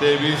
23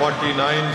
49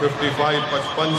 55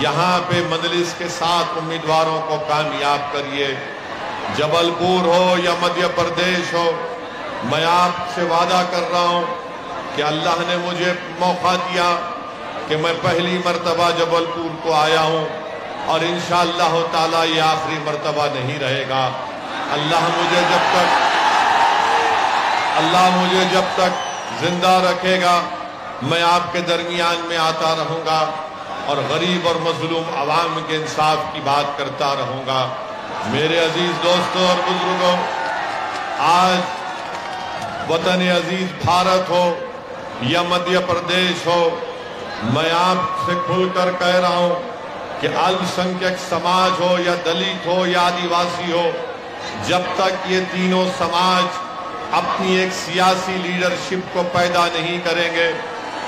یہاں پہ مجلس کے 7 امیدواروں کو کامیاب کریے۔ جبل پور ہو یا مدھیہ پردیش ہو، میں آپ سے وعدہ کر رہا ہوں کہ اللہ نے مجھے موقع دیا کہ میں پہلی مرتبہ جبل پور کو آیا ہوں، اور انشاءاللہ تعالیٰ یہ آخری مرتبہ نہیں رہے گا۔ اللہ مجھے جب تک زندہ رکھے گا، میں آپ کے درمیان میں آتا رہوں گا اور غریب اور مظلوم عوام کے انصاف کی بات کرتا رہوں گا۔ میرے عزیز دوستوں اور بزرگوں، آج وطن عزیز بھارت ہو یا مدھیہ پردیش ہو، میں آپ سے کھل کر کہہ رہا ہوں کہ الپسنکھیک سماج ہو یا دلت ہو یا آدیواسی ہو، جب تک یہ تینوں سماج اپنی ایک سیاسی لیڈرشپ کو پیدا نہیں کریں گے،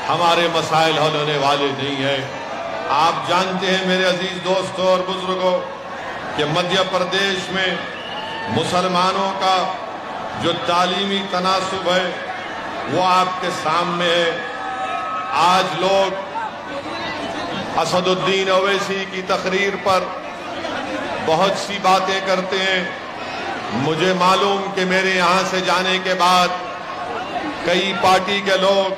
ہمارے مسائل حل ہونے والے نہیں ہیں۔ آپ جانتے ہیں میرے عزیز دوستوں اور بزرگوں کہ مدھیہ پردیش میں مسلمانوں کا جو تعلیمی تناسب ہے وہ آپ کے سامنے ہے۔ آج لوگ اسد الدین اویسی کی تقریر پر بہت سی باتیں کرتے ہیں۔ مجھے معلوم کہ میرے یہاں سے جانے کے بعد کئی پارٹی کے لوگ،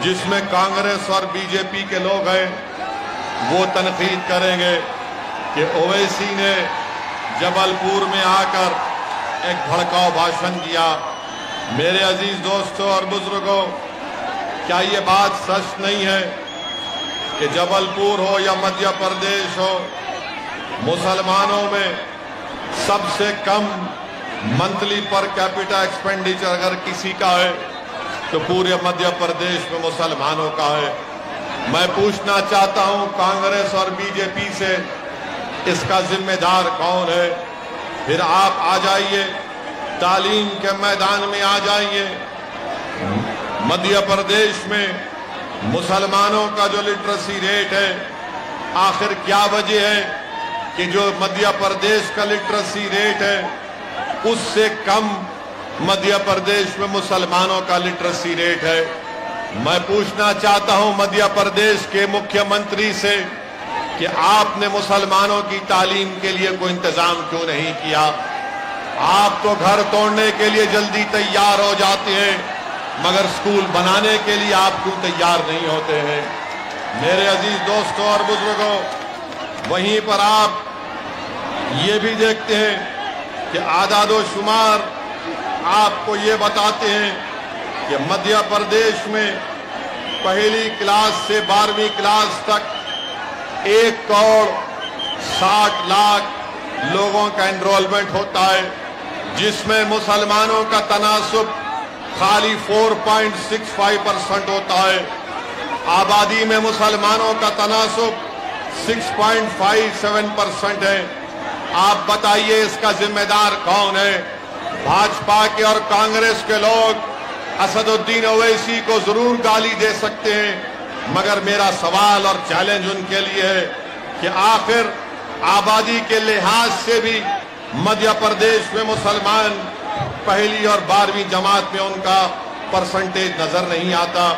جس میں کانگریس اور بی جے پی کے لوگ ہیں، وہ تنقید کریں گے کہ اویسی نے جبل پور میں آ کر ایک بھڑکاؤ بھاشن دیا۔ میرے عزیز دوستوں اور بزرگوں، کیا یہ بات سچ نہیں ہے کہ جبل پور ہو یا مدھیہ پردیش ہو، مسلمانوں میں سب سے کم منتھلی پر کیپٹا ایکسپینڈیچر اگر کسی کا ہے تو پورے مدھیہ پردیش میں مسلمانوں کا ہے؟ میں پوچھنا چاہتا ہوں کانگریس اور بی جے پی سے، اس کا ذمہ دار کون ہے؟ پھر آپ آ جائیے، تعلیم کے میدان میں آ جائیے۔ مدھیہ پردیش میں مسلمانوں کا جو لٹریسی ریٹ ہے، آخر کیا وجہ ہے کہ جو مدھیہ پردیش کا لٹریسی ریٹ ہے اس سے کم مدھیہ پردیش میں مسلمانوں کا لٹریسی ریٹ ہے؟ میں پوچھنا چاہتا ہوں مدھیہ پردیش کے مکھیہ منتری سے کہ آپ نے مسلمانوں کی تعلیم کے لیے کوئی انتظام کیوں نہیں کیا؟ آپ تو گھر توڑنے کے لیے جلدی تیار ہو جاتے ہیں، مگر اسکول بنانے کے لیے آپ کیوں تیار نہیں ہوتے ہیں؟ میرے عزیز دوستوں اور بزرگوں، وہیں پر آپ یہ بھی دیکھتے ہیں کہ اعداد و شمار آپ کو یہ بتاتے ہیں کہ مدھیہ پردیش میں پہلی کلاس سے 12ویں کلاس تک 1,60,00,000 لوگوں کا انرولمنٹ ہوتا ہے، جس میں مسلمانوں کا تناسب خالی 4.65% ہوتا ہے۔ آبادی میں مسلمانوں کا تناسب 6.57% ہے۔ آپ بتائیے اس کا ذمہ دار کون ہے؟ بھاجپا کے اور کانگریس کے لوگ اسد الدین اویسی کو ضرور گالی دے سکتے ہیں، مگر میرا سوال اور چیلنج ان کے لیے ہے کہ آخر آبادی کے لحاظ سے بھی مدھیہ پردیش میں مسلمان پہلی اور 12ویں جماعت میں ان کا پرسنٹیج نظر نہیں آتا۔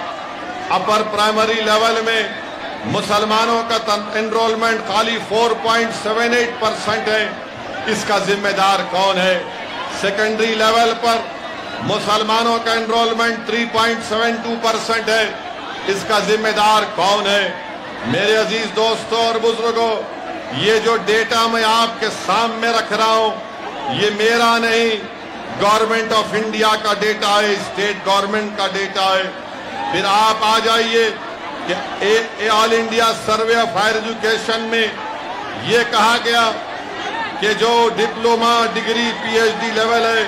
اپر پرائمری لیول میں مسلمانوں کا انرولمنٹ خالی 4.78% ہے، اس کا ذمہ دار کون ہے؟ سیکنڈری لیول پر مسلمانوں کا انرولمنٹ 3.72% ہے، اس کا ذمہ دار کون ہے؟ میرے عزیز دوستوں اور بزرگوں، یہ جو ڈیٹا میں آپ کے سامنے رکھ رہا ہوں، یہ میرا نہیں، گورنمنٹ آف انڈیا کا ڈیٹا ہے، اسٹیٹ گورنمنٹ کا ڈیٹا ہے۔ پھر آپ آ جائیے کہ all India survey of higher education میں یہ کہا گیا کہ جو diploma degree P H D level ہے،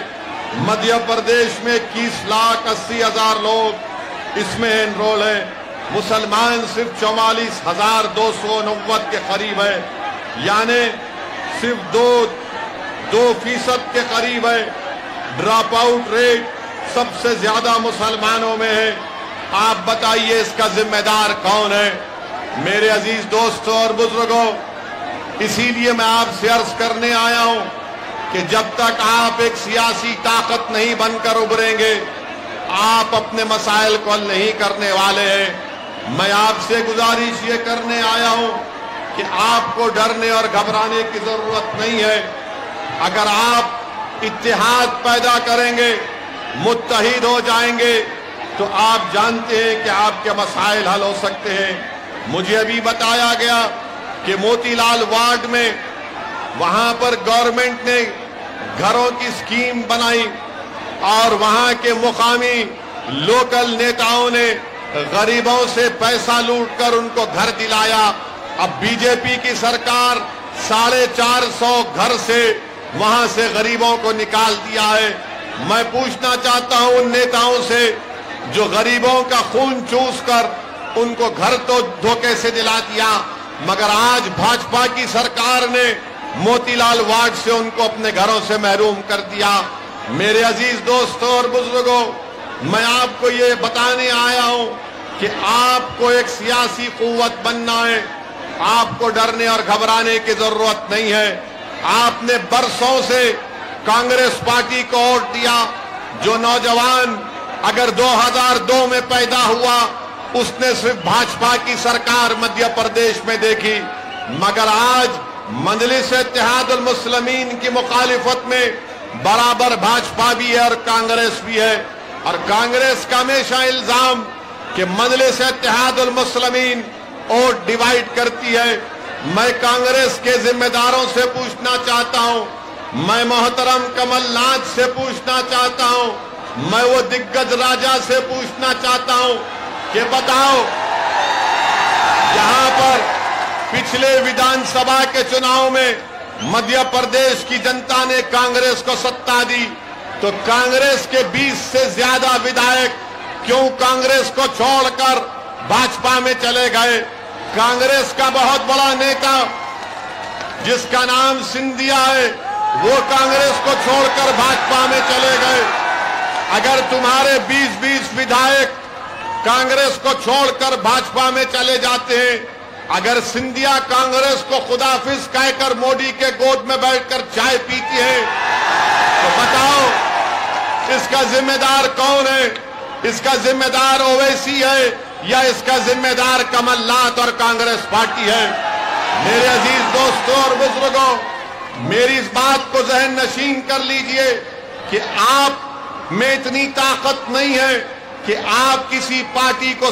مدھیہ پردیش میں 21,80,000 لوگ اس میں انرول ہیں، مسلمان صرف 44,290 کے قریب ہے، یعنی صرف 2% کے قریب ہے۔ ڈراپ آؤٹ ریٹ سب سے زیادہ مسلمانوں میں ہے۔ آپ بتائیے اس کا ذمہ دار کون ہے؟ میرے عزیز دوستوں اور بزرگوں، اسی لیے میں آپ سے عرض کرنے آیا ہوں کہ جب تک آپ ایک سیاسی طاقت نہیں بن کر ابھریں گے، آپ اپنے مسائل کو حل نہیں کرنے والے ہیں۔ میں آپ سے گزارش یہ کرنے آیا ہوں کہ آپ کو ڈرنے اور گھبرانے کی ضرورت نہیں ہے۔ اگر آپ اتحاد پیدا کریں گے، متحد ہو جائیں گے، تو آپ جانتے ہیں کہ آپ کے مسائل حل ہو سکتے ہیں۔ مجھے ابھی بتایا گیا کہ موتی لال وارڈ میں وہاں پر گورنمنٹ نے گھروں کی سکیم بنائی اور وہاں کے مقامی لوکل نیتاؤں نے غریبوں سے پیسہ لوٹ کر ان کو گھر دلایا۔ اب بی جے پی کی سرکار 450 گھر سے وہاں سے غریبوں کو نکال دیا ہے۔ میں پوچھنا چاہتا ہوں ان نیتاؤں سے جو غریبوں کا خون چوس کر ان کو گھر تو دھوکے سے دلا دیا، مگر آج بھاجپا کی سرکار نے موتی لال وارڈ سے ان کو اپنے گھروں سے محروم کر دیا۔ میرے عزیز دوستوں اور بزرگوں، میں آپ کو یہ بتانے آیا ہوں کہ آپ کو ایک سیاسی قوت بننا ہے۔ آپ کو ڈرنے اور گھبرانے کی ضرورت نہیں ہے۔ آپ نے برسوں سے کانگریس پارٹی کو ووٹ دیا۔ جو نوجوان اگر 2002 میں پیدا ہوا، اس نے صرف بھاجپا کی سرکار مدھیہ پردیش میں دیکھی، مگر آج مجلس اتحاد المسلمین کی مخالفت میں برابر بھاجپا بھی ہے اور کانگریس بھی ہے۔ اور کانگریس کا ہمیشہ الزام کہ مجلس اتحاد المسلمین ووٹ ڈیوائیڈ کرتی ہے۔ میں کانگریس کے ذمہ داروں سے پوچھنا چاہتا ہوں، میں محترم کمل ناتھ سے پوچھنا چاہتا ہوں، میں وہ دگگج راجا سے پوچھنا چاہتا ہوں کہ بتاؤ، یہاں پر پچھلے ویدھان سبھا کے چناؤ میں مدھیہ پردیش کی جنتا نے کانگریس کو ستا دی، تو کانگریس کے 20 سے زیادہ ودھائک کیوں کانگریس کو چھوڑ کر بھاجپا میں چلے گئے؟ کانگریس کا بہت بڑا نیتا جس کا نام سندھیا ہے، وہ کانگریس کو چھوڑ کر بھاجپا میں چلے گئے۔ اگر تمہارے 20 ودھائک کانگریس کو چھوڑ کر بھاجپا میں چلے جاتے ہیں، اگر سندھیا کانگریس کو خداحافظ کہہ کر موڈی کے گود میں بیٹھ کر چائے پیتی ہے، تو بتاؤ اس کا ذمہ دار کون ہے؟ اس کا ذمہ دار اویسی ہے یا اس کا ذمہ دار کمل ناتھ اور کانگریس پارٹی ہے؟ میرے عزیز دوستوں اور بزرگوں، میری اس بات کو ذہن نشین کر لیجئے کہ آپ میں اتنی طاقت نہیں ہے کہ آپ کسی پارٹی کو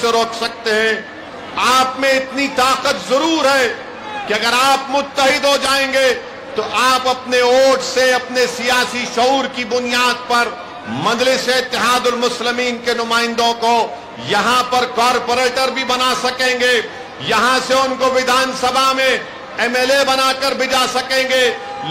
سے روک سکتے ہیں۔ آپ میں اتنی طاقت ضرور ہے کہ اگر آپ متحد ہو جائیں گے تو آپ اپنے ووٹ سے، اپنے سیاسی شعور کی بنیاد پر مجلس اتحاد المسلمین کے نمائندوں کو یہاں پر کارپوریٹر بھی بنا سکیں گے، یہاں سے ان کو ویدھان سبھا میں MLA بنا کر بھیجا سکیں گے۔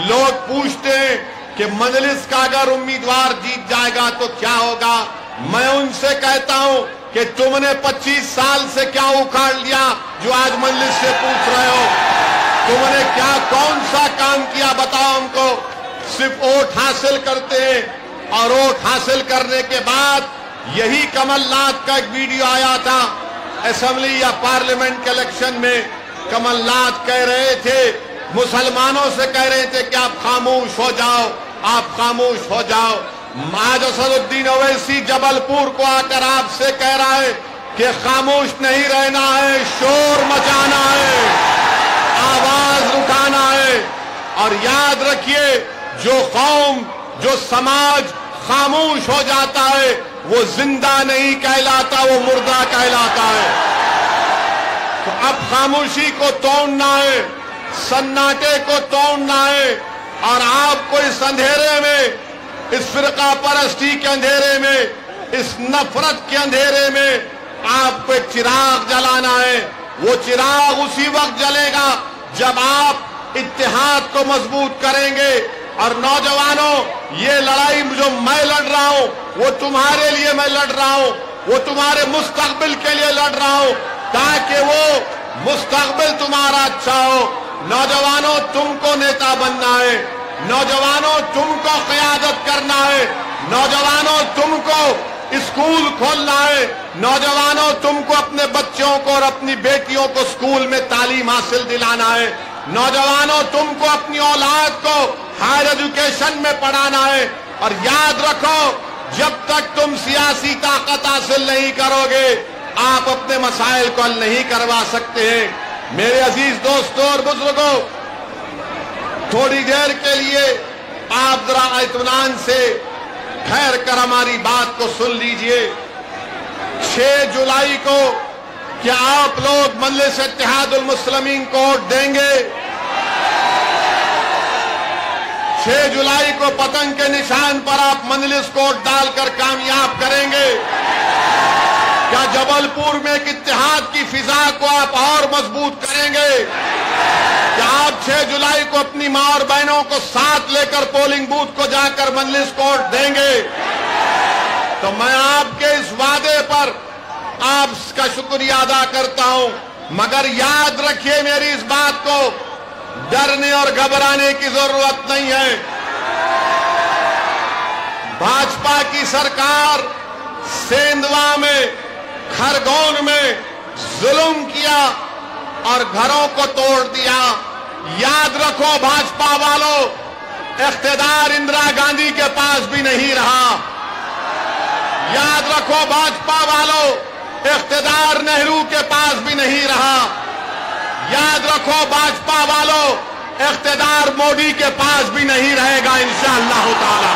لوگ پوچھتے ہیں کہ مجلس کا اگر امیدوار جیت جائے گا تو کیا ہوگا؟ میں ان سے کہتا ہوں کہ تم نے 25 سال سے کیا اکھاڑ لیا جو آج مجلس سے پوچھ رہے ہو؟ تم نے کیا کون سا کام کیا بتاؤ ہم کو؟ صرف ووٹ حاصل کرتے ہیں، اور ووٹ حاصل کرنے کے بعد یہی کمل ناتھ کا ایک ویڈیو آیا تھا اسمبلی یا پارلیمنٹ کے الیکشن میں، کمل ناتھ کہہ رہے تھے، مسلمانوں سے کہہ رہے تھے کہ آپ خاموش ہو جاؤ، آپ خاموش ہو جاؤ۔ آج اسد الدین اویسی جبل پور کو آ کر آپ سے کہہ رہا ہے کہ خاموش نہیں رہنا ہے، شور مچانا ہے، آواز اٹھانا ہے۔ اور یاد رکھیے، جو قوم، جو سماج خاموش ہو جاتا ہے وہ زندہ نہیں کہلاتا، وہ مردہ کہلاتا ہے۔ تو اب خاموشی کو توڑنا ہے، سناٹے کو توڑنا ہے، اور آپ کو اس اندھیرے میں، اس فرقہ پرستی کے اندھیرے میں، اس نفرت کے اندھیرے میں آپ کو ایک چراغ جلانا ہے۔ وہ چراغ اسی وقت جلے گا جب آپ اتحاد کو مضبوط کریں گے۔ اور نوجوانوں، یہ لڑائی جو میں لڑ رہا ہوں وہ تمہارے لیے میں لڑ رہا ہوں، وہ تمہارے مستقبل کے لیے لڑ رہا ہوں، تاکہ وہ مستقبل تمہارا اچھا ہو۔ نوجوانوں، تم کو نیتا بننا ہے، نوجوانوں تم کو قیادت کرنا ہے، نوجوانوں تم کو اسکول کھولنا ہے، نوجوانوں تم کو اپنے بچوں کو اور اپنی بیٹیوں کو اسکول میں تعلیم حاصل دلانا ہے، نوجوانوں تم کو اپنی اولاد کو ہائر ایجوکیشن میں پڑھانا ہے۔ اور یاد رکھو، جب تک تم سیاسی طاقت حاصل نہیں کرو گے آپ اپنے مسائل کو حل نہیں کروا سکتے ہیں۔ میرے عزیز دوستوں اور بزرگوں، تھوڑی دیر کے لیے آپ ذرا اطمینان سے ٹھہر کر ہماری بات کو سن لیجئے۔ 6 جولائی کو کیا آپ لوگ مجلس اتحاد المسلمین کو ووٹ دیں گے؟ 6 جولائی کو پتنگ کے نشان پر آپ مجلس کو ووٹ ڈال کر کامیاب کریں گے؟ کیا جبل پور میں ایک اتحاد کی فضا کو آپ اور مضبوط کریں گے؟ کیا آپ 6 جولائی کو اپنی ماں اور بہنوں کو ساتھ لے کر پولنگ بوتھ کو جا کر مجلس کو ووٹ دیں گے؟ تو میں آپ کے اس وعدے پر آپ کا شکریہ ادا کرتا ہوں، مگر یاد رکھیے میری اس بات کو، ڈرنے اور گھبرانے کی ضرورت نہیں ہے۔ بھاجپا کی سرکار سیندوا میں، کھرگون میں ظلم کیا اور گھروں کو توڑ دیا۔ یاد رکھو بھاجپا والوں، اقتدار اندرا گاندھی کے پاس بھی نہیں رہا۔ یاد رکھو بھاجپا والوں، اقتدار نہرو کے پاس بھی نہیں رہا۔ یاد رکھو بھاجپا والوں، اقتدار مودی کے پاس بھی نہیں رہے گا انشاءاللہ تعالی۔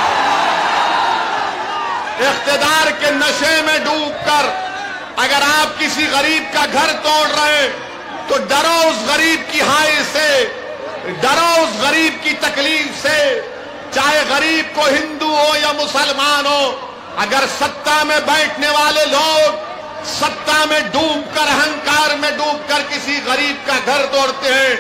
اقتدار کے نشے میں ڈوب کر اگر آپ کسی غریب کا گھر توڑ رہے تو ڈرو اس غریب کی ہائے سے، ڈرو اس غریب کی تکلیف سے، چاہے غریب کو ہندو ہو یا مسلمان ہو۔ اگر ستا میں بیٹھنے والے لوگ ستا میں ڈوب کر، اہنکار میں ڈوب کر کسی غریب کا گھر توڑتے ہیں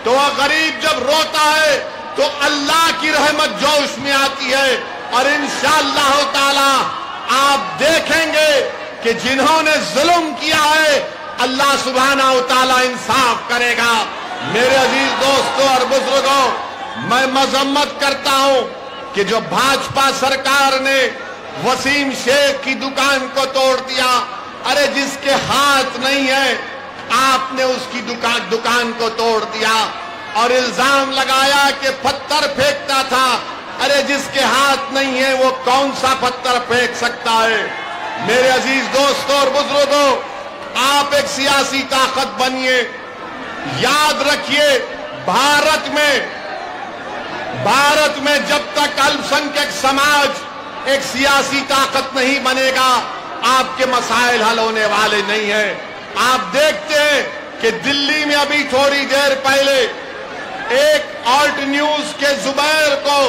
تو وہ غریب جب روتا ہے تو اللہ کی رحمت جوش میں آتی ہے، اور انشاءاللہ تعالی آپ دیکھیں گے کہ جنہوں نے ظلم کیا ہے اللہ سبحانہ و تعالی انصاف کرے گا۔ میرے عزیز دوستوں اور بزرگوں، میں مذمت کرتا ہوں کہ جو بھاجپا سرکار نے وسیم شیخ کی دکان کو توڑ دیا، ارے جس کے ہاتھ نہیں ہے آپ نے اس کی دکان کو توڑ دیا اور الزام لگایا کہ پتھر پھینکتا تھا۔ ارے جس کے ہاتھ نہیں ہے وہ کون سا پتھر پھینک سکتا ہے؟ میرے عزیز دوستوں اور بزرگوں، آپ ایک سیاسی طاقت بنیے۔ یاد رکھیے بھارت میں جب تک الپ سنکھیک سماج ایک سیاسی طاقت نہیں بنے گا آپ کے مسائل حل ہونے والے نہیں ہیں۔ آپ دیکھتے ہیں کہ دلی میں ابھی تھوڑی دیر پہلے ایک آلٹ نیوز کے زبیر کو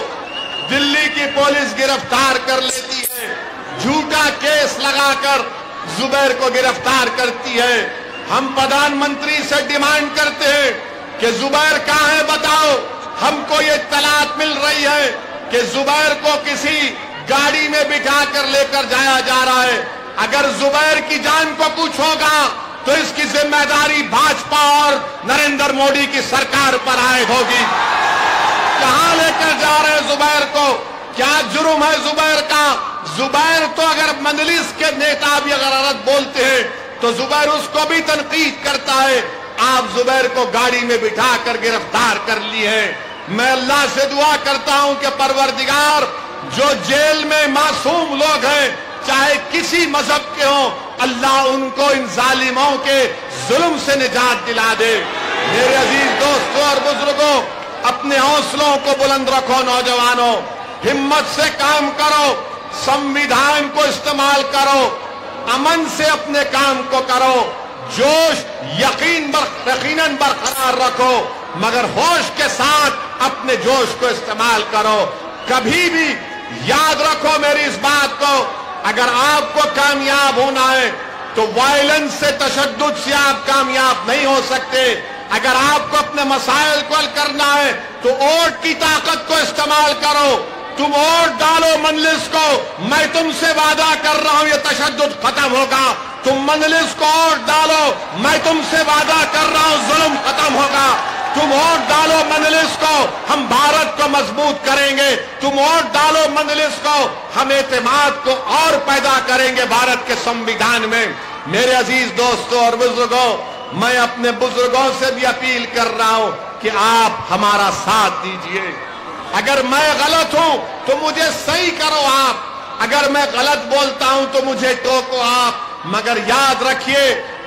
دلی کی پولیس گرفتار کر لیتی ہے، جھوٹا کیس لگا کر زبیر کو گرفتار کرتی ہے۔ ہم پردھان منتری سے ڈیمانڈ کرتے ہیں کہ زبیر کہاں ہے بتاؤ۔ ہم کو یہ اطلاعات مل رہی ہے کہ زبیر کو کسی گاڑی میں بٹھا کر لے کر جایا جا رہا ہے۔ اگر زبیر کی جان کو کچھ ہوگا تو اس کی ذمہ داری بھاجپا اور نریندر مودی کی سرکار پر عائد ہوگی۔ کہاں لے کر جا رہے ہیں زبیر کو؟ کیا جرم ہے زبیر کا؟ زبیر تو اگر مجلس کے نیتا بھی اگر غلط بولتے ہیں تو زبیر اس کو بھی تنقید کرتا ہے۔ آپ زبیر کو گاڑی میں بٹھا کر گرفتار کر لی ہے۔ میں اللہ سے دعا کرتا ہوں کہ پروردگار جو جیل میں معصوم لوگ ہیں چاہے کسی مذہب کے ہوں، اللہ ان کو ان ظالموں کے ظلم سے نجات دلا دے۔ میرے عزیز دوستوں اور بزرگوں، اپنے حوصلوں کو بلند رکھو نوجوانوں، ہمت سے کام کرو، سمویدھان کو استعمال کرو، امن سے اپنے کام کو کرو، جوش یقیناً برقرار رکھو، مگر ہوش کے ساتھ اپنے جوش کو استعمال کرو۔ کبھی بھی یاد رکھو میری اس بات کو، اگر آپ کو کامیاب ہونا ہے تو وائلنس سے، تشدد سے آپ کامیاب نہیں ہو سکتے۔ اگر آپ کو اپنے مسائل کو حل کرنا ہے تو ووٹ کی طاقت کو استعمال کرو۔ تم ووٹ ڈالو مجلس کو، میں تم سے وعدہ کر رہا ہوں یہ تشدد ختم ہوگا۔ تم مجلس کو ووٹ ڈالو، میں تم سے وعدہ کر رہا ہوں ظلم ختم ہوگا۔ تم ووٹ ڈالو مجلس کو، ہم بھارت کو مضبوط کریں گے۔ تم ووٹ ڈالو مجلس کو، ہم اعتماد کو اور پیدا کریں گے بھارت کے سمویدھان میں۔ میرے عزیز دوستوں اور بزرگوں، میں اپنے بزرگوں سے بھی اپیل کر رہا ہوں کہ آپ ہمارا ساتھ دیجئے۔ اگر میں غلط ہوں تو مجھے صحیح کرو آپ، اگر میں غلط بولتا ہوں تو مجھے ٹوکو آپ، مگر یاد رکھیے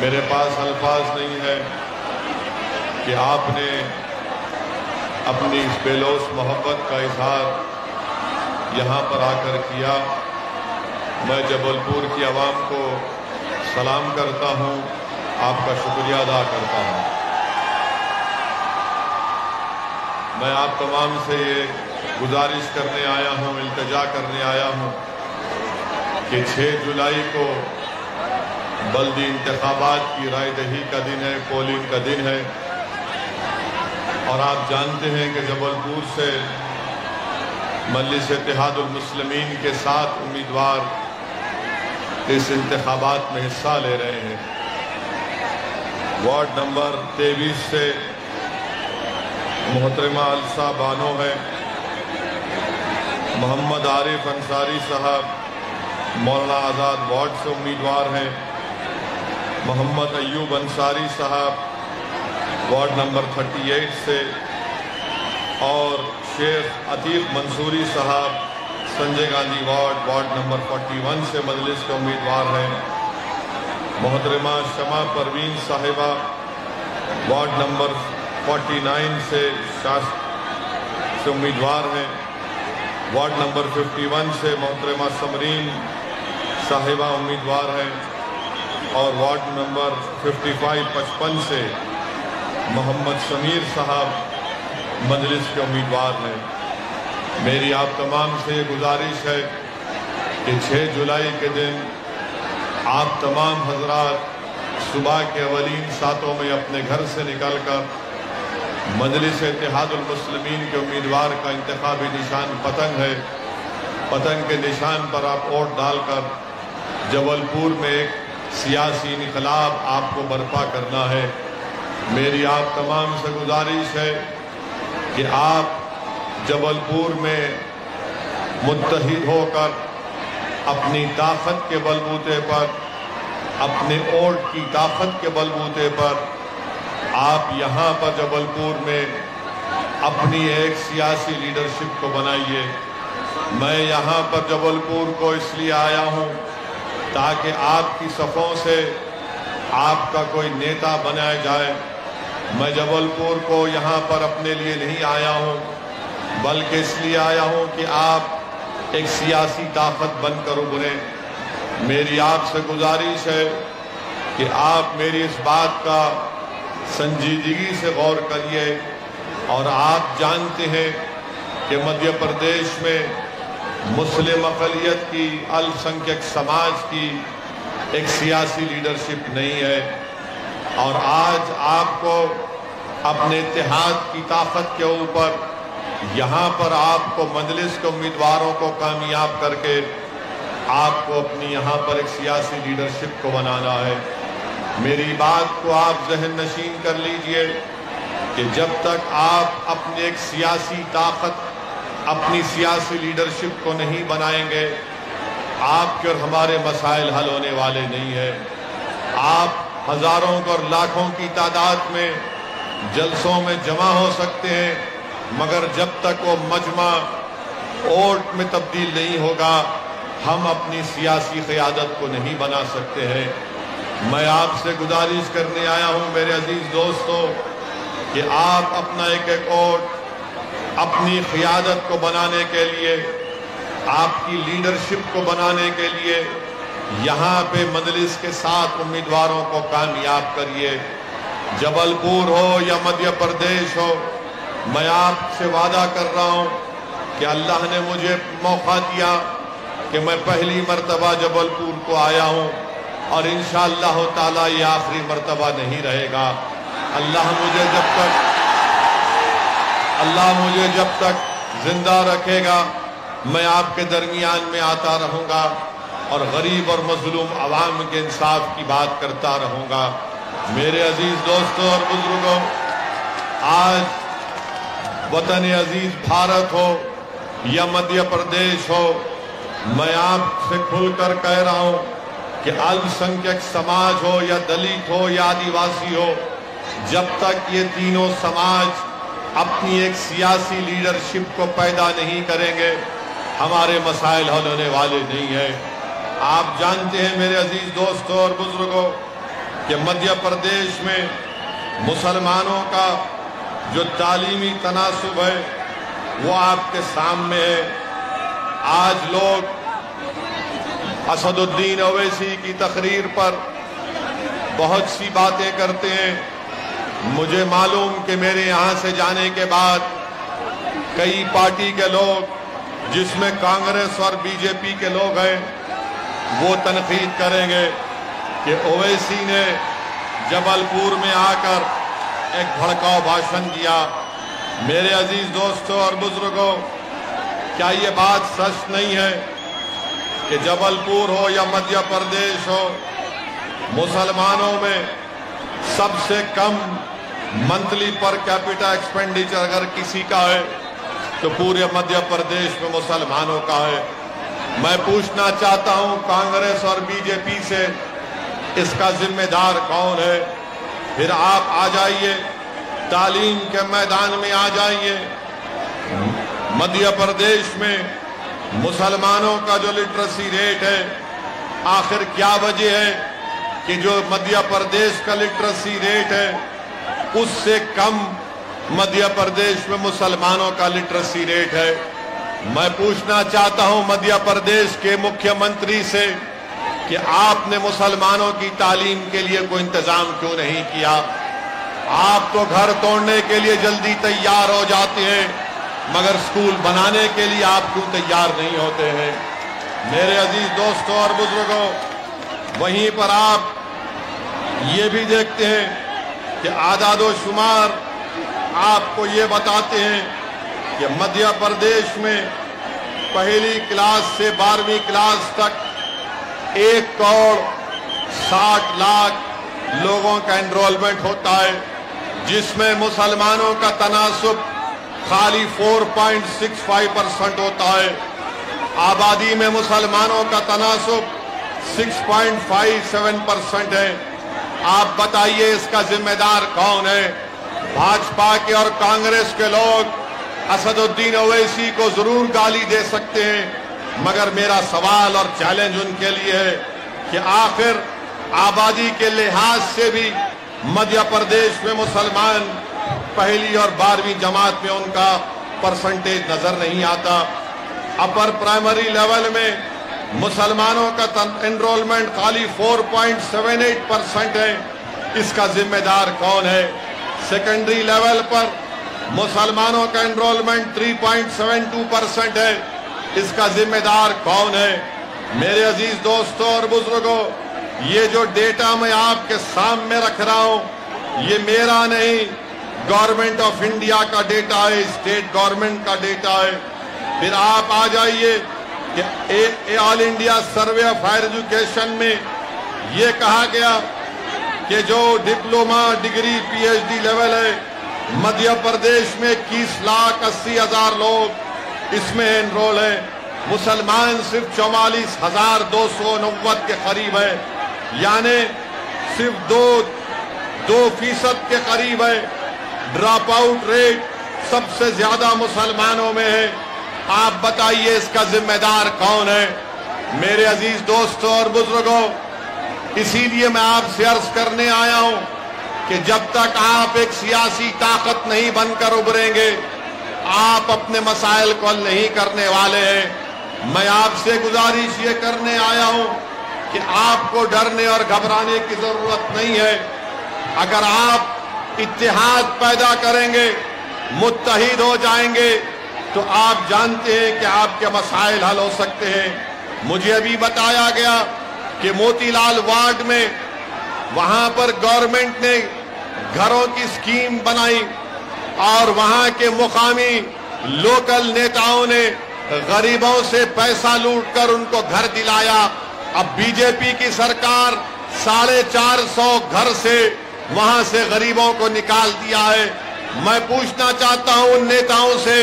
میرے پاس الفاظ نہیں ہے کہ آپ نے اپنی اس بے لوث محبت کا اظہار یہاں پر آ کر کیا۔ میں جبل پور کی عوام کو سلام کرتا ہوں، آپ کا شکریہ ادا کرتا ہوں۔ میں آپ تمام سے یہ گزارش کرنے آیا ہوں، التجا کرنے آیا ہوں کہ 6 جولائی کو بلدی انتخابات کی رائے دہی کا دن ہے، پولنگ کا دن ہے، اور آپ جانتے ہیں کہ جبل پور سے مجلس اتحاد المسلمین کے 7 امیدوار اس انتخابات میں حصہ لے رہے ہیں۔ وارڈ نمبر 23 سے محترمہ السا بانو ہے، محمد عارف انصاری صاحب مولانا آزاد وارڈ سے امیدوار ہیں، محمد ایوب انصاری صاحب وارڈ نمبر 38 سے، اور شیخ عتیق منصوری صاحب سنجے گاندھی وارڈ نمبر 41 سے مجلس کے امیدوار ہیں، محترمہ شمع پروین صاحبہ وارڈ نمبر 49 سے امیدوار ہیں، وارڈ نمبر 51 سے محترمہ سمرین صاحبہ امیدوار ہیں، اور وارڈ نمبر 55 سے محمد سمیر صاحب مجلس کے امیدوار ہیں۔ میری آپ تمام سے یہ گزارش ہے کہ 6 جولائی کے دن آپ تمام حضرات صبح کے اولین ساعتوں میں اپنے گھر سے نکل کر مجلس اتحاد المسلمین کے امیدوار کا انتخابی نشان پتنگ ہے، پتنگ کے نشان پر آپ ووٹ ڈال کر جبل پور میں ایک سیاسی انقلاب آپ کو برپا کرنا ہے۔ میری آپ تمام سے گزارش ہے کہ آپ جبل پور میں متحد ہو کر اپنی طاقت کے بلبوتے پر، اپنے ووٹ کی طاقت کے بلبوتے پر آپ یہاں پر جبل پور میں اپنی ایک سیاسی لیڈرشپ کو بنائیے۔ میں یہاں پر جبل پور کو اس لیے آیا ہوں تاکہ آپ کی صفوں سے آپ کا کوئی نیتا بنایا جائے۔ میں جبل پور کو یہاں پر اپنے لیے نہیں آیا ہوں، بلکہ اس لیے آیا ہوں کہ آپ ایک سیاسی طاقت بن کر ابھریں۔ میری آپ سے گزارش ہے کہ آپ میری اس بات کا سنجیدگی سے غور کریے، اور آپ جانتے ہیں کہ مدھیہ پردیش میں مسلم اقلیت کی، الپ سنکھیک سماج کی ایک سیاسی لیڈرشپ نہیں ہے، اور آج آپ کو اپنے اتحاد کی طاقت کے اوپر یہاں پر آپ کو مجلس کے امیدواروں کو کامیاب کر کے آپ کو اپنی یہاں پر ایک سیاسی لیڈرشپ کو بنانا ہے۔ میری بات کو آپ ذہن نشین کر لیجئے کہ جب تک آپ اپنی ایک سیاسی طاقت، اپنی سیاسی لیڈرشپ کو نہیں بنائیں گے، آپ کے اور ہمارے مسائل حل ہونے والے نہیں ہیں۔ آپ ہزاروں اور لاکھوں کی تعداد میں جلسوں میں جمع ہو سکتے ہیں، مگر جب تک وہ مجمع ووٹ میں تبدیل نہیں ہوگا، ہم اپنی سیاسی قیادت کو نہیں بنا سکتے ہیں۔ میں آپ سے گزارش کرنے آیا ہوں میرے عزیز دوستو کہ آپ اپنا ایک ووٹ اپنی قیادت کو بنانے کے لیے، آپ کی لیڈرشپ کو بنانے کے لیے یہاں پہ مجلس کے 7 امیدواروں کو کامیاب کریے۔ جبل پور ہو یا مدھیہ پردیش ہو، میں آپ سے وعدہ کر رہا ہوں کہ اللہ نے مجھے موقع دیا کہ میں پہلی مرتبہ جبل پور کو آیا ہوں، اور انشاءاللہ تعالی یہ آخری مرتبہ نہیں رہے گا۔ اللہ مجھے جب تک زندہ رکھے گا، میں آپ کے درمیان میں آتا رہوں گا اور غریب اور مظلوم عوام کے انصاف کی بات کرتا رہوں گا۔ میرے عزیز دوستوں اور بزرگوں، آج وطن عزیز بھارت ہو یا مدھیہ پردیش ہو، میں آپ سے کھل کر کہہ رہا ہوں کہ الپ سنکھیک سماج ہو یا دلت ہو یا آدیواسی ہو، جب تک یہ تینوں سماج اپنی ایک سیاسی لیڈرشپ کو پیدا نہیں کریں گے، ہمارے مسائل حل ہونے والے نہیں ہیں۔ آپ جانتے ہیں میرے عزیز دوستوں اور بزرگوں کہ مدھیہ پردیش میں مسلمانوں کا جو تعلیمی تناسب ہے وہ آپ کے سامنے ہے۔ آج لوگ اسد الدین اویسی کی تقریر پر بہت سی باتیں کرتے ہیں۔ مجھے معلوم کہ میرے یہاں سے جانے کے بعد کئی پارٹی کے لوگ، جس میں کانگریس اور بی جے پی کے لوگ ہیں، وہ تنقید کریں گے کہ اویسی نے جبل پور میں آ کر ایک بھڑکاؤ بھاشن دیا۔ میرے عزیز دوستوں اور بزرگوں، کیا یہ بات سچ نہیں ہے کہ جبل پور ہو یا مدھیہ پردیش ہو، مسلمانوں میں سب سے کم منتھلی پر کیپٹا ایکسپینڈیچر اگر کسی کا ہے تو پورے مدھیہ پردیش میں مسلمانوں کا ہے؟ میں پوچھنا چاہتا ہوں کانگریس اور بی جے پی سے، اس کا ذمہ دار کون ہے؟ پھر آپ آ جائیے، تعلیم کے میدان میں آ جائیے۔ مدھیہ پردیش میں مسلمانوں کا جو لٹریسی ریٹ ہے، آخر کیا وجہ ہے کہ جو مدھیہ پردیش کا لٹریسی ریٹ ہے اس سے کم مدھیہ پردیش میں مسلمانوں کا لٹریسی ریٹ ہے؟ میں پوچھنا چاہتا ہوں مدھیہ پردیش کے مکھیہ منتری سے کہ آپ نے مسلمانوں کی تعلیم کے لیے کوئی انتظام کیوں نہیں کیا؟ آپ تو گھر توڑنے کے لیے جلدی تیار ہو جاتے ہیں، مگر سکول بنانے کے لیے آپ کیوں تیار نہیں ہوتے ہیں؟ میرے عزیز دوستوں اور بزرگوں، وہیں پر آپ یہ بھی دیکھتے ہیں کہ اعداد و شمار آپ کو یہ بتاتے ہیں کہ مدھیہ پردیش میں پہلی کلاس سے 12ویں کلاس تک 1,60,00,000 لوگوں کا انرولمنٹ ہوتا ہے، جس میں مسلمانوں کا تناسب خالی 4.65% ہوتا ہے۔ آبادی میں مسلمانوں کا تناسب 6.57% ہے۔ آپ بتائیے اس کا ذمہ دار کون ہے؟ بھاجپا کے اور کانگریس کے لوگ اسد الدین اویسی کو ضرور گالی دے سکتے ہیں، مگر میرا سوال اور چیلنج ان کے لیے ہے کہ آخر آبادی کے لحاظ سے بھی مدھیہ پردیش میں مسلمان پہلی اور 12ویں جماعت میں ان کا پرسنٹیج نظر نہیں آتا۔ اپر پرائمری لیول میں مسلمانوں کا انرولمنٹ خالی 4.78% ہے، اس کا ذمہ دار کون ہے؟ سیکنڈری لیول پر مسلمانوں کا انرولمنٹ 3.72% ہے، اس کا ذمہ دار کون ہے؟ میرے عزیز دوستوں اور بزرگوں، یہ جو ڈیٹا میں آپ کے سامنے رکھ رہا ہوں، یہ میرا نہیں، گورنمنٹ آف انڈیا کا ڈیٹا ہے، اسٹیٹ گورنمنٹ کا ڈیٹا ہے۔ پھر آپ آ جائیے کہ all India survey of higher education میں یہ کہا گیا کہ جو diploma degree P H D level ہے، مدھیہ پردیش میں 21,80,000 لوگ اس میں انرول ہیں، مسلمان صرف 44,290 کے قریب ہے، یعنی صرف 2% کے قریب ہے۔ ڈراپ آؤٹ ریٹ سب سے زیادہ مسلمانوں میں ہے۔ آپ بتائیے اس کا ذمہ دار کون ہے؟ میرے عزیز دوستوں اور بزرگوں، اسی لیے میں آپ سے عرض کرنے آیا ہوں کہ جب تک آپ ایک سیاسی طاقت نہیں بن کر ابھریں گے، آپ اپنے مسائل کو حل نہیں کرنے والے ہیں۔ میں آپ سے گزارش یہ کرنے آیا ہوں کہ آپ کو ڈرنے اور گھبرانے کی ضرورت نہیں ہے۔ اگر آپ اتحاد پیدا کریں گے، متحد ہو جائیں گے، تو آپ جانتے ہیں کہ آپ کے مسائل حل ہو سکتے ہیں۔ مجھے ابھی بتایا گیا کہ موتی لال وارڈ میں وہاں پر گورنمنٹ نے گھروں کی سکیم بنائی اور وہاں کے مقامی لوکل نیتاؤں نے غریبوں سے پیسہ لوٹ کر ان کو گھر دلایا۔ اب بی جے پی کی سرکار 450 گھر سے وہاں سے غریبوں کو نکال دیا ہے۔ میں پوچھنا چاہتا ہوں ان نیتاؤں سے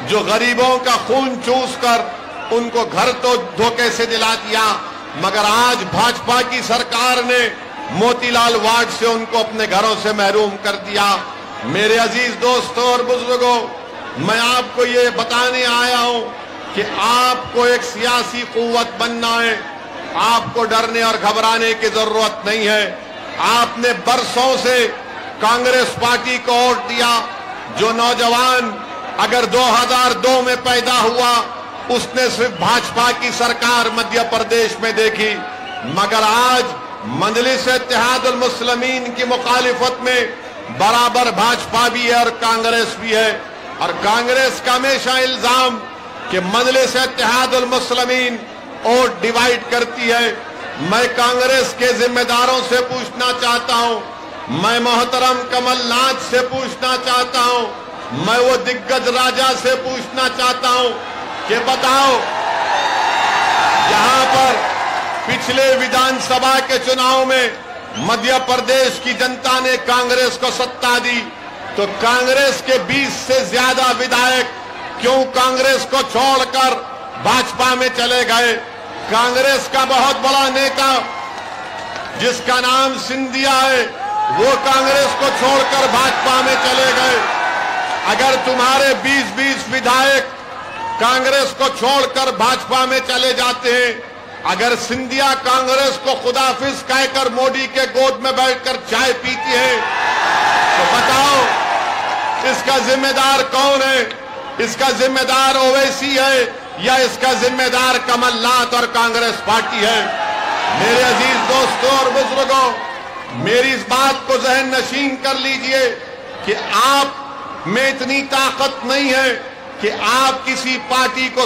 جو غریبوں کا خون چوس کر ان کو گھر تو دھوکے سے دلا دیا، مگر آج بھاجپا کی سرکار نے موتی لال وارڈ سے ان کو اپنے گھروں سے محروم کر دیا۔ میرے عزیز دوستوں اور بزرگوں، میں آپ کو یہ بتانے آیا ہوں کہ آپ کو ایک سیاسی قوت بننا ہے، آپ کو ڈرنے اور گھبرانے کی ضرورت نہیں ہے۔ آپ نے برسوں سے کانگریس پارٹی کو ووٹ دیا. جو نوجوان اگر 2002 میں پیدا ہوا اس نے صرف بھاجپا کی سرکار مدھیہ پردیش میں دیکھی، مگر آج مجلس اتحاد المسلمین کی مخالفت میں برابر بھاجپا بھی ہے اور کانگریس بھی ہے. اور کانگریس کا ہمیشہ الزام کہ مجلس اتحاد المسلمین ووٹ ڈیوائیڈ کرتی ہے. میں کانگریس کے ذمہ داروں سے پوچھنا چاہتا ہوں، میں محترم کمل ناتھ سے پوچھنا چاہتا ہوں، میں وہ دگگج راجا سے پوچھنا چاہتا ہوں کہ بتاؤ، یہاں پر پچھلے ویدھان سبھا کے چناؤ میں مدھیہ پردیش کی جنتا نے کانگریس کو ستا دی، تو کانگریس کے 20 سے زیادہ ودھائک کیوں کانگریس کو چھوڑ کر بھاجپا میں چلے گئے؟ کانگریس کا بہت بڑا نیتا جس کا نام سندھیا ہے وہ کانگریس کو چھوڑ کر بھاجپا میں چلے گئے. اگر تمہارے 20 ودھائک کانگریس کو چھوڑ کر بھاجپا میں چلے جاتے ہیں، اگر سندھیا کانگریس کو خداحافظ کہہ کر مودی کے گود میں بیٹھ کر چائے پیتی ہے، تو بتاؤ اس کا ذمہ دار کون ہے؟ اس کا ذمہ دار اویسی ہے یا اس کا ذمہ دار کمل ناتھ اور کانگریس پارٹی ہے؟ میرے عزیز دوستوں اور بزرگوں، میری اس بات کو ذہن نشین کر لیجئے کہ آپ میں اتنی طاقت نہیں ہے کہ آپ کسی پارٹی کو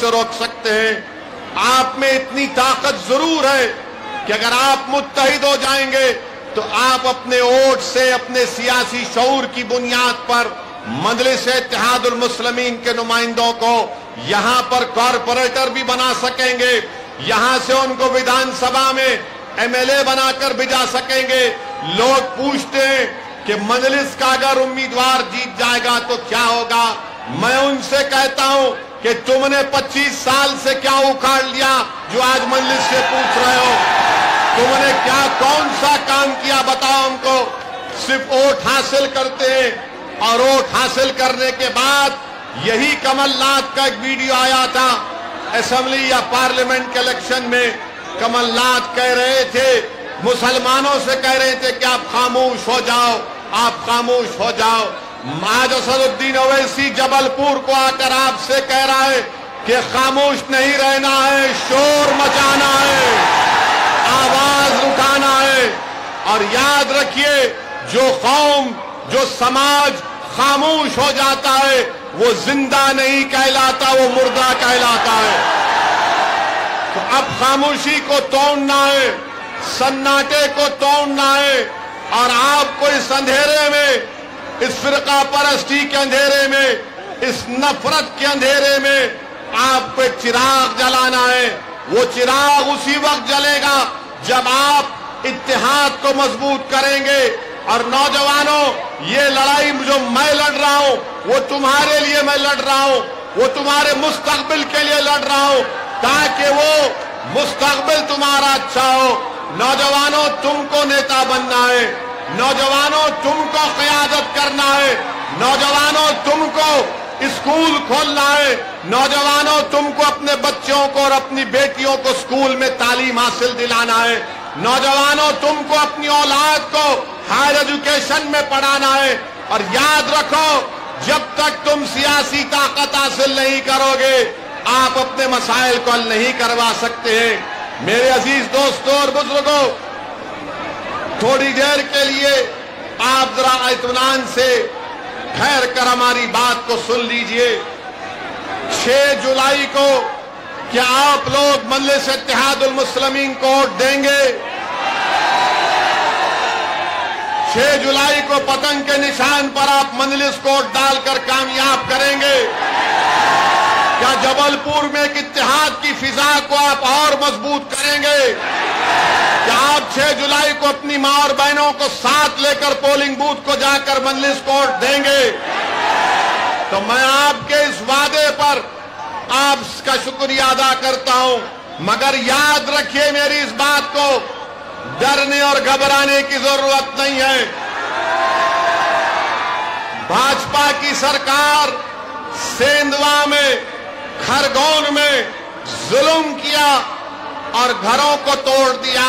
سے روک سکتے ہیں. آپ میں اتنی طاقت ضرور ہے کہ اگر آپ متحد ہو جائیں گے تو آپ اپنے ووٹ سے اپنے سیاسی شعور کی بنیاد پر مجلس اتحاد المسلمین کے نمائندوں کو یہاں پر کارپوریٹر بھی بنا سکیں گے، یہاں سے ان کو ویدھان سبھا میں MLA بنا کر بھیجا سکیں گے. لوگ پوچھتے ہیں کہ مجلس کا اگر امیدوار جیت جائے گا تو کیا ہوگا؟ میں ان سے کہتا ہوں کہ تم نے 25 سال سے کیا اکھاڑ لیا جو آج مجلس سے پوچھ رہے ہو؟ تم نے کیا کون سا کام کیا بتاؤ ہم کو؟ صرف ووٹ حاصل کرتے ہیں، اور ووٹ حاصل کرنے کے بعد یہی کمل ناتھ کا ایک ویڈیو آیا تھا اسمبلی یا پارلیمنٹ کے الیکشن میں. کمل ناتھ کہہ رہے تھے، مسلمانوں سے کہہ رہے تھے کہ آپ خاموش ہو جاؤ، آپ خاموش ہو جاؤ. آج اسد الدین اویسی جبل پور کو آ کر آپ سے کہہ رہا ہے کہ خاموش نہیں رہنا ہے، شور مچانا ہے، آواز اٹھانا ہے. اور یاد رکھیے، جو قوم جو سماج خاموش ہو جاتا ہے وہ زندہ نہیں کہلاتا، وہ مردہ کہلاتا ہے. تو اب خاموشی کو توڑنا ہے، سناٹے کو توڑنا ہے، اور آپ کو اس اندھیرے میں، اس فرقہ پرستی کے اندھیرے میں، اس نفرت کے اندھیرے میں آپ کو ایک چراغ جلانا ہے. وہ چراغ اسی وقت جلے گا جب آپ اتحاد کو مضبوط کریں گے. اور نوجوانوں، یہ لڑائی جو میں لڑ رہا ہوں وہ تمہارے لیے میں لڑ رہا ہوں، وہ تمہارے مستقبل کے لیے لڑ رہا ہوں تاکہ وہ مستقبل تمہارا اچھا ہو. نوجوانوں، تم کو نیتا بننا ہے، نوجوانوں تم کو قیادت کرنا ہے، نوجوانوں تم کو اسکول کھولنا ہے، نوجوانوں تم کو اپنے بچوں کو اور اپنی بیٹیوں کو اسکول میں تعلیم حاصل دلانا ہے، نوجوانوں تم کو اپنی اولاد کو ہائر ایجوکیشن میں پڑھانا ہے. اور یاد رکھو، جب تک تم سیاسی طاقت حاصل نہیں کرو گے آپ اپنے مسائل کو حل نہیں کروا سکتے ہیں. میرے عزیز دوستوں اور بزرگوں، تھوڑی دیر کے لیے آپ ذرا اطمینان سے ٹھہر کر ہماری بات کو سن لیجئے. 6 جولائی کو کیا آپ لوگ مجلس اتحاد المسلمین کو ووٹ دیں گے؟ 6 جولائی کو پتنگ کے نشان پر آپ مجلس کو ووٹ ڈال کر کامیاب کریں گے؟ کیا جبل پور میں ایک اتحاد کی فضا کو آپ اور مضبوط کریں گے؟ کیا آپ 6 جولائی کو اپنی ماں اور بہنوں کو ساتھ لے کر پولنگ بوتھ کو جا کر مجلس کو ووٹ دیں گے؟ تو میں آپ کے اس وعدے پر آپ کا شکریہ ادا کرتا ہوں، مگر یاد رکھیے میری اس بات کو، ڈرنے اور گھبرانے کی ضرورت نہیں ہے. بھاجپا کی سرکار سیندوا میں، کھرگون میں ظلم کیا اور گھروں کو توڑ دیا.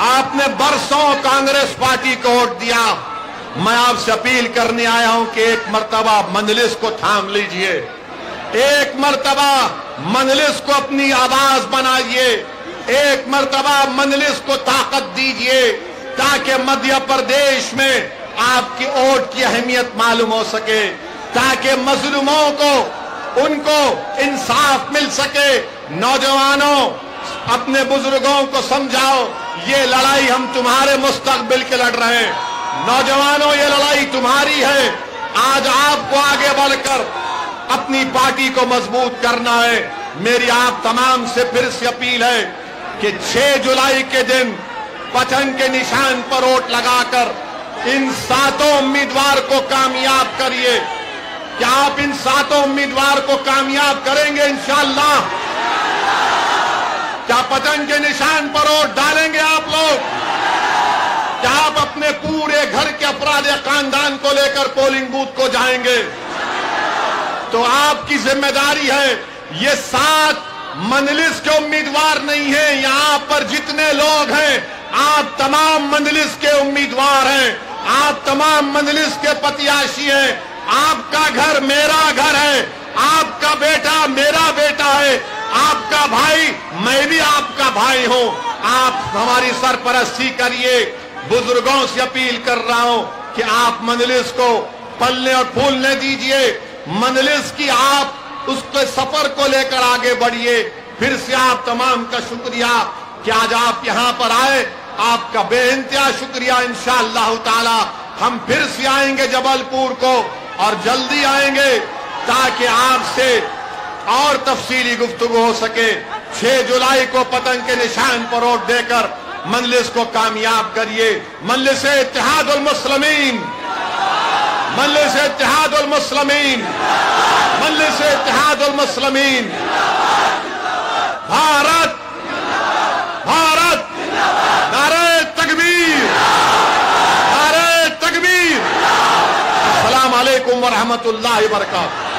آپ نے برسوں کانگریس پارٹی کو ووٹ دیا. میں آپ سے اپیل کرنے آیا ہوں کہ ایک مرتبہ مجلس کو تھام لیجئے, ایک مرتبہ مجلس کو اپنی آواز بنائیے, ایک مرتبہ مجلس کو طاقت دیجئے تاکہ مدھیہ پردیش میں آپ کی ووٹ کی اہمیت معلوم ہو سکے, تاکہ مظلوموں کو ان کو انصاف مل سکے. نوجوانوں, اپنے بزرگوں کو سمجھاؤ, یہ لڑائی ہم تمہارے مستقبل کے لڑ رہے ہیں. نوجوانوں, یہ لڑائی تمہاری ہے. آج آپ کو آگے بڑھ کر اپنی پارٹی کو مضبوط کرنا ہے. میری آپ تمام سے پھر سے اپیل ہے کہ 6 جولائی کے دن پتنگ کے نشان پر ووٹ لگا کر ان 7 امیدوار کو کامیاب کریے. کیا آپ ان 7 امیدوار کو کامیاب کریں گے انشاءاللہ؟ کیا پتنگ کے نشان پر ووٹ ڈالیں گے آپ لوگ؟ کیا آپ اپنے پورے گھر کے افراد یا خاندان کو لے کر پولنگ بوتھ کو جائیں گے؟ تو آپ کی ذمہ داری ہے. یہ 7 مجلس کے امیدوار نہیں ہیں, یہاں پر جتنے لوگ ہیں آپ تمام مجلس کے امیدوار ہیں, آپ تمام مجلس کے پتیاشی ہیں. آپ کا گھر میرا گھر ہے, آپ کا بیٹا میرا بیٹا ہے, آپ کا بھائی میں بھی آپ کا بھائی ہوں. آپ ہماری سرپرستی کریے. بزرگوں سے اپیل کر رہا ہوں کہ آپ مجلس کو پلنے اور پھولنے دیجئے. مجلس کی آپ اس کے سفر کو لے کر آگے بڑھیے. پھر سے آپ تمام کا شکریہ کہ آج آپ یہاں پر آئے. آپ کا بے انتہا شکریہ. انشاءاللہ تعالی ہم پھر سے آئیں گے جبل پور کو, اور جلدی آئیں گے تاکہ آپ سے اور تفصیلی گفتگو ہو سکے. 6 جولائی کو پتنگ کے نشان پر ووٹ دے کر مجلس کو کامیاب کریے. مجلس اتحاد المسلمین, مجلس اتحاد المسلمین, مجلس اتحاد المسلمین. بھارت بھارت, نعرہ تکبیر, نعرہ تکبیر. السلام علیکم ورحمۃ اللہ وبرکاتہ.